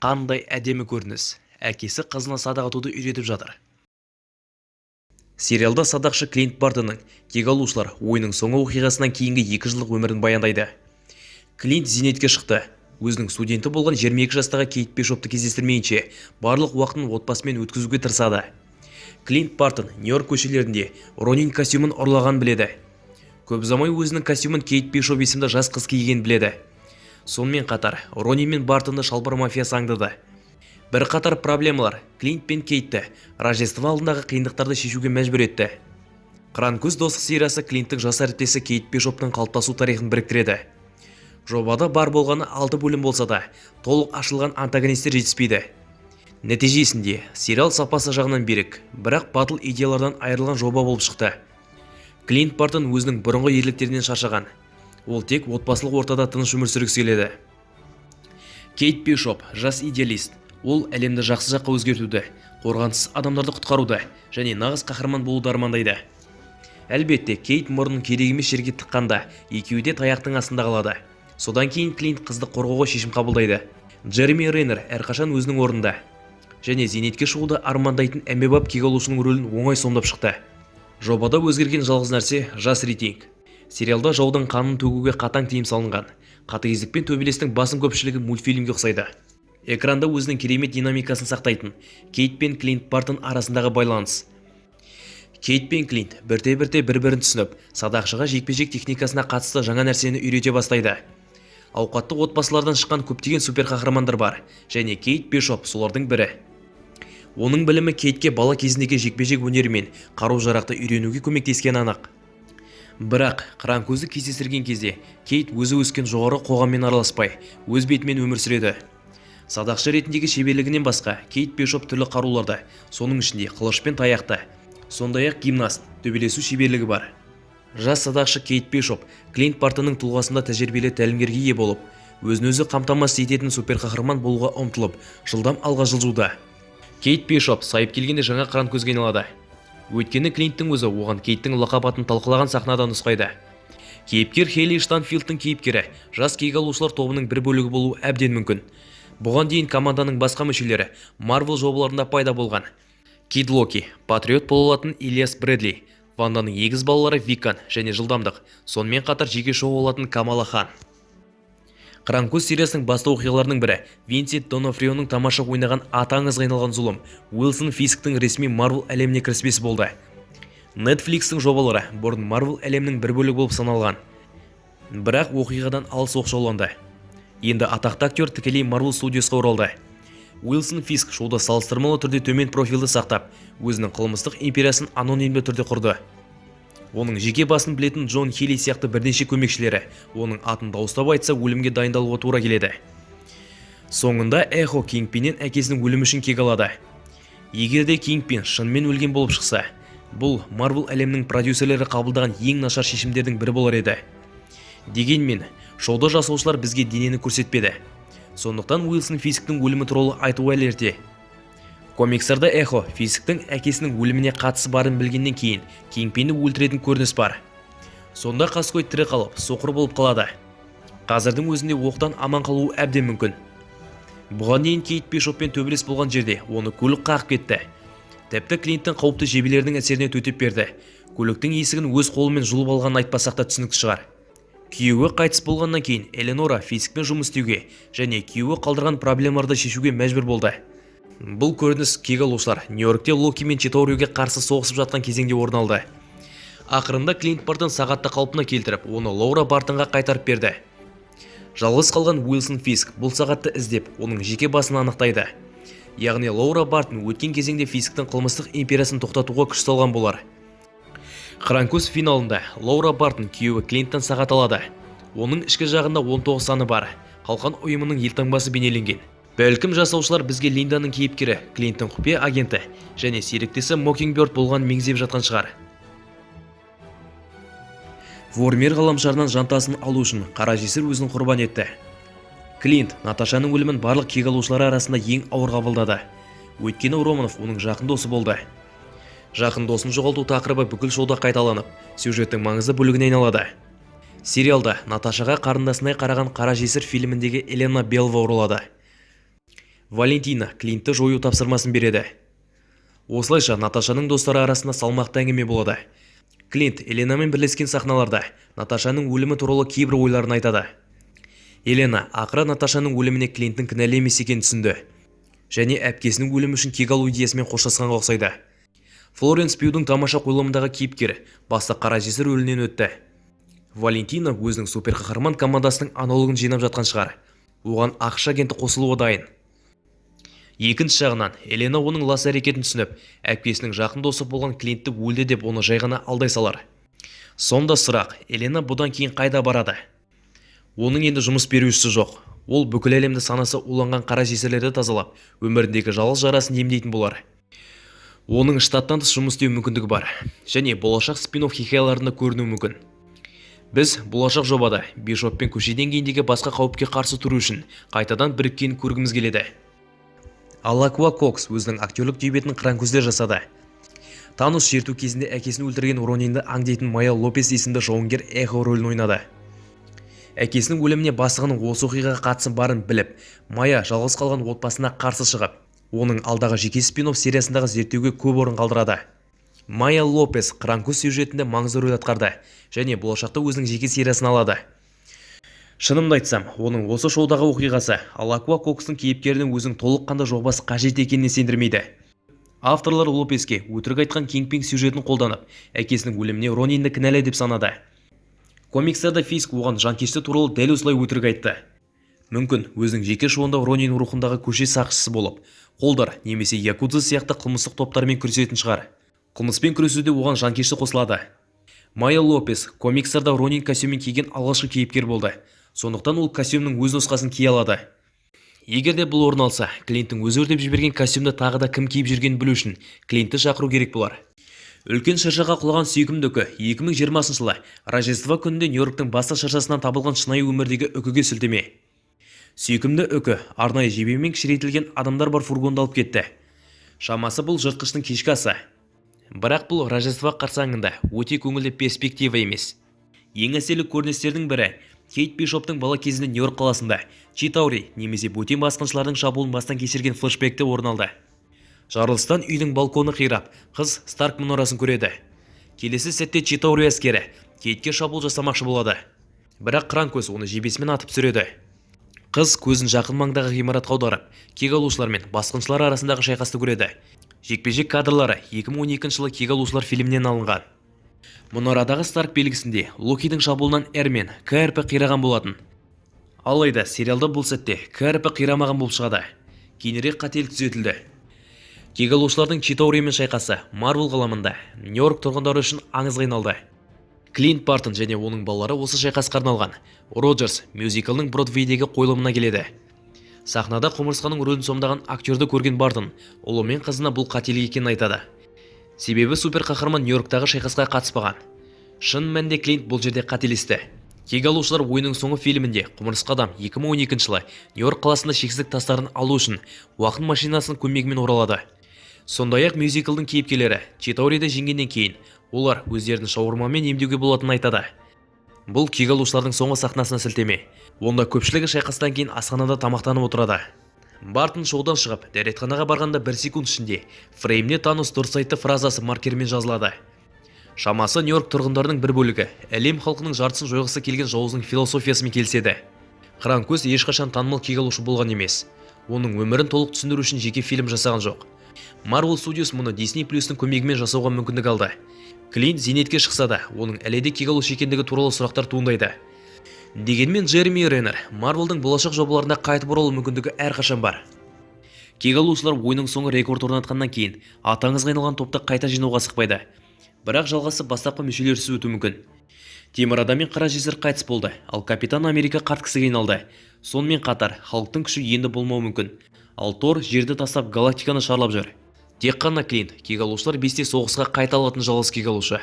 Қандай әдемі көрініс. Әкесі қызына садақ атуды үйретіп жатыр. Сериалда садақшы Клинт Бартонның кек алушылар ойының соңғы оқиғасынан кейінгі 2 жылдық өмірін баяндайды. Клинт зейнетке шықты. Өзінің студенті болған 22 жастағы Кейт Бишопты кездестірмейінше барлық уақытын отбасымен өткізуге тырысады. Клинт Бартон Нью-Йорк көшелерінде Ронин костюмын ұрлаған біледі. Көп ұзамай өзінің костюмын Кейт Бишоп есімді жас қыз киген біледі. Сонымен қатар Ронин мен Бартонды шалбар мафиясы аңдыды. Бір қатар проблемалар Клинт пен Кейтті Рождество алдындағы қиындықтарды шешуге мәжбүр етті. Қыран-көз достық сериясы Клинттің жас әріптесі Кейт Бишоптың қалыптасу тарихын біріктіреді. Жобада бар болғаны 6 бөлім болса да, толық ашылған антагонистер жетіспейді. Нәтижесінде сериал сапасы жағынан берік, бірақ батыл идеялардан айырылған жоба болып шықты. Клинт Бартон өзінің бұрынғы ерліктерінен шаршаған. Ол тек отбасылық ортада тыныш өмір сүргісі келеді. Кейт Бишоп жас идеалист. Ол әлемді жақсы жаққа өзгертуді, қорғансыз адамдарды құтқаруды және нағыз қаһарман болуды армандайды. Әлбетте, Кейт мұрнын керек емес жерге тыққанда, екеуі де таяқтың астында қалады. Содан кейін Клинт қызды қорғауға шешім қабылдайды. Джереми Рейнер әрқашан өзінің орнында және зейнетке шығуды армандайтын әмбебап кек алушының рөлін оңай сомдап шықты. Жобада өзгерген жалғыз нәрсе жас рейтинг. Сериалда жаудың қанын төгуге қатаң тыйым салынған. Қатыгездік пен төбелестің басым көпшілігі мультфильмге ұқсайды. Экранда өзінің керемет динамикасын сақтайтын Кейт пен Клинт Бартон арасындағы байланыс. Кейт пен Клинт бірте-бірте бір-бірін түсініп, садақшыға жекпе-жек техникасына қатысты жаңа нәрсені үйрете бастайды. Ауқатты отбасылардан шыққан көптеген суперқахрамандар бар, және Кейт Бишоп солардың бірі. Оның білімі Кейтке бала кезіндегі жекпе-жек өнері мен қару-жарақты үйренуге көмектескені анық. Бірақ қыран-көзді кездестірген кезде Кейт өзі өскен жоғары қоғаммен араласпай, өз бетімен өмір сүреді. Садақшы ретіндегі шеберлігінен басқа Кейт Бишоп түрлі қаруларды, соның ішінде қылыш пен таяқты, сондай-ақ гимнаст, төбелесу шеберлігі бар. Жас садақшы Кейт Бишоп Клинт Бартонның тұлғасында тәжірибелі тәлімгерге ие болып, өзін-өзі қамтамасыз ететін суперқахарман болуға ұмтылып, жылдам алға жылжуда. Кейт Бишоп сайып келгенде жаңа қыран көзге айналады. Өйткені Клинттің өзі оған Кейттің лақап атын талқылаған сахнада нұсқайды. Кейіпкер Хейли Штанфилдтың кейіпкері жас кек алушылар тобының бір бөлігі болуы әбден мүмкін. Бұған дейін команданың басқа мүшелері Marvel жобаларында пайда болған. Кид Локи, патриот бола алатын Ильяс Брэдли, Ванданың егіз балалары Викан және жылдамдық, сонымен қатар жеке шоу алатын Камала Хан. Қыран-көз сериясының басты оқиғаларының бірі Винсент Донофрионың тамаша ойнаған аты аңызға айналған зұлым Уилсон Фисктің ресми Marvel әлеміне кіріспесі болды. Netflix'тің жобалары бұрын Marvel әлемінің бір бөлігі болып саналған. Бірақ оқиғадан алыс оқшауланды. Енді атақты актер тікелей Marvel студиясына оралды. Уилсон Фиск шоуда салыстырмалы түрде төмен профилді сақтап, өзінің қылмыстық империясын анонимді түрде құрды. Оның жеке басын білетін Джон Хилли сияқты бірнеше көмекшілері оның атын дауыстап айтса өлімге дайындалуға тура келеді. Соңында Эхо Кингпиннен әкесінің өлімі үшін кек алады. Егер де Кингпин шынымен өлген болып шықса, бұл Marvel әлемінің продюсерлері қабылдаған ең нашар шешімдердің бірі болар еді. Дегенмен, шоуда жасаушылар бізге денені көрсетпеді. Сондықтан Уилсон Фисктің өлімі туралы айтуы әлі ерте. Комикстарда Эхо Фисктің әкесінің өліміне қатысы барын білгеннен кейін Кингпинді өлтіретін көрініс бар. Сонда қаскөй тірі қалып, соқыр болып қалады. Қазірдің өзінде оқтан аман қалуы әбден мүмкін. Бұған дейін Кейт Бишоппен төбелес болған жерде оны көлік қағып кетті. Тіпті Клинттің қауіпті жебелердің әсеріне төтеп берді. Көліктің есігін өз қолымен жұлып алғанын айтпасақ та түсінікті шығар. Күйеуі қайтыс болғаннан кейін Эленора Фискпен жұмыс істеуге және күйеуі қалдырған проблемаларды шешуге мәжбүр болды. Бұл көрініс кек алушылар Нью-Йоркте Локи мен Читауриуге қарсы соғысып жатқан кезеңде орын алды. Ақырында Клинт Бартон сағатты қалпына келтіріп, оны Лаура Бартонға қайтарып берді. Жалғыз қалған Уилсон Фиск бұл сағатты іздеп, оның жеке басын анықтайды. Яғни Лаура Бартон өткен кезеңде Фисктің қылмыстық империясын тоқтатуға күш салған болар. Қыран-көз финалында Лаура Бартон күйеуі Клинттен сағат алады. Оның ішкі жағында 19 саны бар. Қалқан ұйымының елтаңбасы бейнеленген. Бәлкім жасаушылар бізге Линданың кейіпкері, Клинттің құпия агенті және серіктесі Мокинgbird болған меңзеп жатқан шығар. Вормер ғаламшарынан жантасын алу үшін қара жесір өзін құрбан етті. Клинт Наташаның өлімін барлық кек алушылары арасында ең ауыр қабылдады. Өйткені Романов оның жақын досы болды. Жақын досын жоғалту тақырыбы бүкіл шоуда қайталанып, сюжеттің маңызды бөлігіне айналады. Сериалда Наташаға қарындасындай қараған қара жесір фильміндегі Елена Белова оралады. Валентина Клинтті жою тапсырмасын береді. Осылайша Наташаның достары арасында салмақты әңгіме болады. Клинт Еленамен бірлескен сахналарда Наташаның өлімі туралы кейбір ойларын айтады. Елена ақыры Наташаның өліміне Клинттің кінәлі емес екенін түсінді және әпкесінің өлімі үшін кек алу идеясымен қоштасқанға ұқсайды. Флоренс Пьюдің тамаша қойылымындағы кейіпкер басты қара жесір рөлінен өтті. Валентина өзінің суперқаһарман командасының аналогын жинап жатқан шығар. Оған ақш агенті қосылуы дайын. Екінші жағынан, Елена оның лас әрекетін түсініп, әпкесінің жақын досы болған Клинтті өлді деп оны жай ғана алдай салар. Сонда сұрақ, Елена бұдан кейін қайда барады? Оның енді жұмыс берушісі жоқ. Ол бүкіл әлемді санасы уланған қара жесірлерді тазалап, өміріндегі жалғыз жарасын емдейтін болар. Оның штаттан тыс жұмыс істеу мүмкіндігі бар, және болашақ спин-офф хикаяларында көрінуі мүмкін. Біз болашақ жобада Бишоппен көшеден кейіндегі басқа қауіпке қарсы тұру үшін қайтадан біріккенін көргіміз келеді. Алакуа Кокс өзінің актерлік дебютін Қыран-көзде жасады. Танос шерту кезінде әкесін өлтірген Ронинді аңдайтын Майя Лопес есімді жауынгер Эхо рөлін ойнады. Әкесінің өліміне бастығының осы оқиғаға қатысы барын біліп, Майя жалғыз қалған отбасына қарсы шығып, оның алдағы жеке спин-офф сериясындағы зерттеуге көп орын қалдырады. Майя Лопес Қыран-көз сюжетінде маңызды рөл атқарды және болашақта өзінің жеке сериясын алады. Шынымды айтсам, оның осы шоудағы оқиғасы Алакуа Кокстың кейіпкерінің өзінің толыққанды жобасы қажет екеніне сендірмейді. Авторлар Лопеске өтірік айтқан Кингпин сюжетін қолданып, әкесінің өліміне Ронинді кінәлі деп санады. Комикстерде Фиск оған жанкешті туралы дәл осылай өтірік айтты. Мүмкін өзінің жеке шоуында Ронин рухындағы көше сақшысы болып, қолдар немесе якудза сияқты қылмыстық топтармен күресетін шығар. Қылмыспен күресуде оған жанкешті қосылады. Майя Лопес комикстерде Ронин костюмін киген алғашқы кейіпкер болды. Сондықтан ол костюмнің өз нұсқасын кие алады. Егер де бұл орын алса, Клинттің өзі өртеп жіберген костюмді тағы да кім киіп жүргенін білу үшін Клинтті шақыру керек болар. Үлкен шыршаға құлаған сүйкімді үкі 2020 жылы Рождество күнінде Нью-Йорктың басты шыршасынан табылған шынайы өмірдегі үкіге сілтеме. Сүйкімді үкі арнайы жебемен кішірейтілген адамдар бар фургонды алып кетті. Шамасы бұл жыртқыштың кешкі асы. Бірақ бұл Рождество қарсаңында өте көңілді перспектива емес. Ең әсерлі көріністердің бірі Кейт Бишоптың бала кезінде Нью-Йорк қаласында Читаури немесе бөтен басқыншылардың шабуылын бастан кешірген флешбекте орын алды. Жарылыстан үйдің балконы қирап, қыз Старк мұнарасын көреді. Келесі сәтте Читаури әскері Кейтке шабуыл жасамақшы болады. Бірақ Қыран-көз оны жебесімен атып түсіреді. Қыз көзін жақын маңдағы ғимаратқа аударып, кек алушылар мен басқыншылар арасындағы шайқасты көреді. Жекпе-жек кадрлары 2012 жылы кек алушылар фильмінен алынған. Мұнарадағы Старк белгісінде Локидің шабуылынан Эрмен КРП қираған болатын. Алайда сериалда бұл сәтте КРП қирамаған болып шығады. Кейінірек қателік түзетілді. Кек алушылардың Читауримен шайқасы Марвел ғаламында Нью-Йорк тұрғындары үшін аңызға айналды. Клинт Бартон және оның балалары осы шайқасқа арналған Роджерс мюзиклінің Бродвейдегі қойылымына келеді. Сахнада құмырсқаның рөлін сомдаған актерді көрген Бартон ұлы мен қызына бұл қателік екенін айтады. Себебі суперқаһарман Нью-Йорктағы шайқасқа қатыспаған. Шын мәнінде Клинт бұл жерде қателесті. Кек алушылар ойының соңы фильмінде құмырсқа адам 2012 жылы Нью-Йорк қаласында шексіздік тастарын алу үшін уақыт машинасының көмегімен оралады. Сондай-ақ мюзиклдің кейіпкерлері Читауриді жеңгеннен кейін олар өздерін шаурмамен емдеуге болатынын айтады. Бұл кек алушылардың соңғы сахнасына сілтеме. Онда көпшілігі шайқастан кейін асханада тамақтанып отырады. Бартон шоудан шығып, дәретханаға барғанда 1 секунд ішінде фреймне Танос дұрыс айтты фразасы маркермен жазылады. Шамасы Нью-Йорк тұрғындарының бір бөлігі әлем халқының жартысын жойғысы келген жауыздың философиясымен келіседі. Қыран-көз ешқашан танымал кек алушы болған емес. Оның өмірін толық түсіндіру үшін жеке фильм жасаған жоқ. Marvel Studios мұны Disney Plus-ның көмегімен жасауға мүмкіндік алды. Клинт зейнетке шықса да, оның әлі де кек алушы екендігі туралы сұрақтар туындайды. Дегенмен Джереми Реннер Марвелдің болашақ жобаларында қайтып оралу мүмкіндігі әрқашан бар. Кек алушылар ойының соңы рекорд орнатқаннан кейін аты аңызға айналған топты қайта жинауға асықпайды. Бірақ жалғасы бастапқы мүшелерсіз өтуі мүмкін. Темір адам мен қара жесір қайтыс болды, ал Капитан Америка қарт кісіге айналды. Сонымен қатар халықтың күші енді болмауы мүмкін. Ал Тор жерді тастап галактиканы шарлап жүр. Тек қана Клинт кек алушылар 5-те соғысқа қайта алатын жалғыз кек алушы.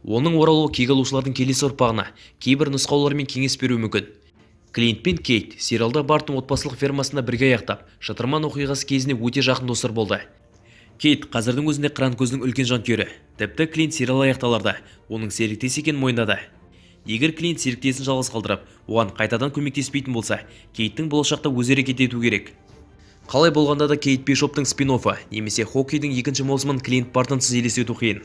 Оның оралуы кек алушылардың келесі ұрпағына кейбір нұсқаулар мен кеңес беруі мүмкін. Клинт пен Кейт сериалда Бартон отбасылық фермасында бірге аяқтап, шытырман оқиғасы кезінде өте жақын достар болды. Кейт қазірдің өзінде Қыран-көздің үлкен жанкүйері. Тіпті Клинт сериал аяқталарда оның серіктес екенін мойындады. Егер Клинт серіктесін жалғыз қалдырып, оған қайтадан көмектеспейтін болса, Кейттің болашақта өз әрекет ету керек. Қалай болғанда да Кейт Бишоптың спин-оффы немесе Хоккейдің екінші маусымын Клинт Бартонсыз елестету қиын.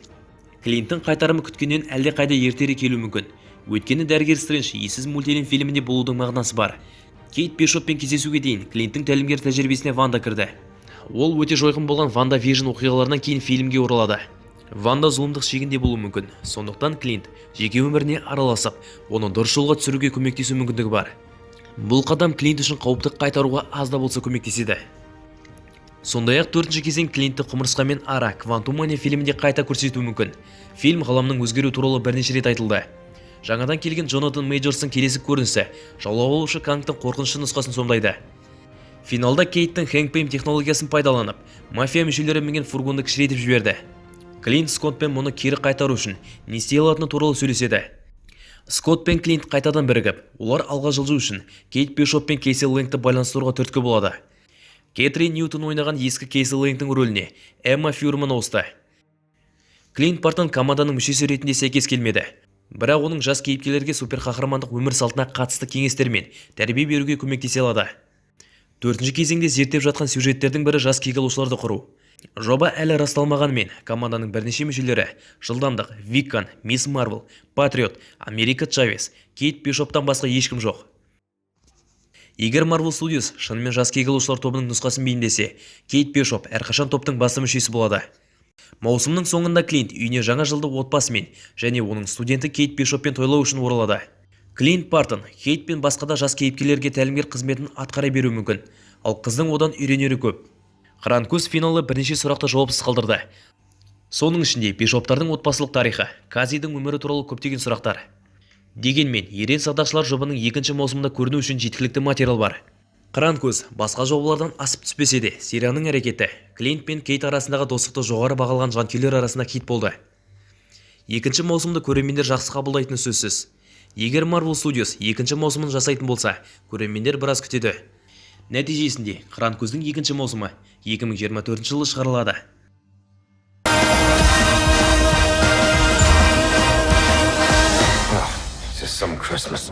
Клинттің қайтарымы күткеннен әлде қайда ертерек келуі мүмкін. Өйткені дәрігер Стрэндж ессіз мультфильм фильмінде болудың мағынасы бар. Кейт Бишоппен кездесуге дейін Клинттің тәлімгер тәжірибесіне Ванда кірді. Ол өте жойқын болған Ванда Вижн оқиғаларынан кейін фильмге оралады. Ванда зұлымдық шегінде болуы мүмкін. Сондықтан Клинт жеке өміріне араласып, оны дұрыс жолға түсіруге көмектесу мүмкіндігі бар. Бұл қадам Клинт үшін қауіпті қайтаруға аз да болса көмектеседі. Сондай-ақ 4-ші кезең Клинтті құмырсқамен ара Квантумания фильмінде қайта көрсетуі мүмкін. Фильм ғаламның өзгеру туралы бірнеше рет айтылды. Жаңадан келген Джонатан Мейджорстың келесі көрінісі жаулап алушы Кангтың қорқынышты нұсқасын сомдайды. Финалда Кейттің Хэнк Пэм технологиясын пайдаланып, мафия мүшелері мінген фургонды кішірейтіп жіберді. Клинт Скоттпен мұны кері қайтару үшін не істей алатыны туралы сөйлеседі. Скотт пен Клинт қайтадан бірігіп, олар алға жылжу үшін Кейт Бишоп пен Кейси Лэнгті байланыстыруға түрткі болады. Кэтрин Ньютон ойнаған ескі Кейси Лэнгтің рөліне Эмма Фюрман ауысты. Клинт Бартон команданың мүшесі ретінде сәйкес келмеді. Бірақ оның жас кейіпкерлерге суперқахармандық өмір салтына қатысты кеңестер мен тәрбие беруге көмектесе алады. 4-ші кезеңде зерттеп жатқан сюжеттердің бірі жас кейкалушыларды құру. Жоба әлі расталмағанымен, команданың бірнеше мүшелері жылдамдық, Виккан, Мисс Марвел, Патриот, Америка Чавес, Кейт Бишоптан басқа ешкім жоқ. Егер Marvel Studios шынымен жас кейкалушылар тобының нұсқасын бейімдесе, Кейт Бишоп әрқашан топтың басты мүшесі болады. Маусымның соңында Клинт үйіне жаңа жылды отбасымен және оның студенті Кейт Бишоппен тойлау үшін оралады. Клинт Бартон Кейт пен басқа да жас кейіпкерлерге тәлімгер қызметін атқара беруі мүмкін, ал қыздың одан үйренері көп. Қыранкөз финалы бірнеше сұрақты жауапсыз қалдырды. Соның ішінде Бишоптардың отбасылық тарихы, Казидің өмірі туралы көптеген сұрақтар. Дегенмен, ерен садақшылар жобаның екінші маусымында көріну үшін жеткілікті материал бар. Қыранкөз басқа жобалардан асып түспесе де, серияның әрекеті Клинт пен Кейт арасындағы достықты жоғары бағалған жанкүйерлер арасында хит болды. Екінші маусымды көрермендер жақсы қабылдайтыны сөзсіз. Егер Marvel Studios екінші маусымын жасайтын болса, көрермендер біраз күтеді. Нәтижесінде Қыранкөздің екінші маусымы 2024 жылы шығарылады. Just some Christmas.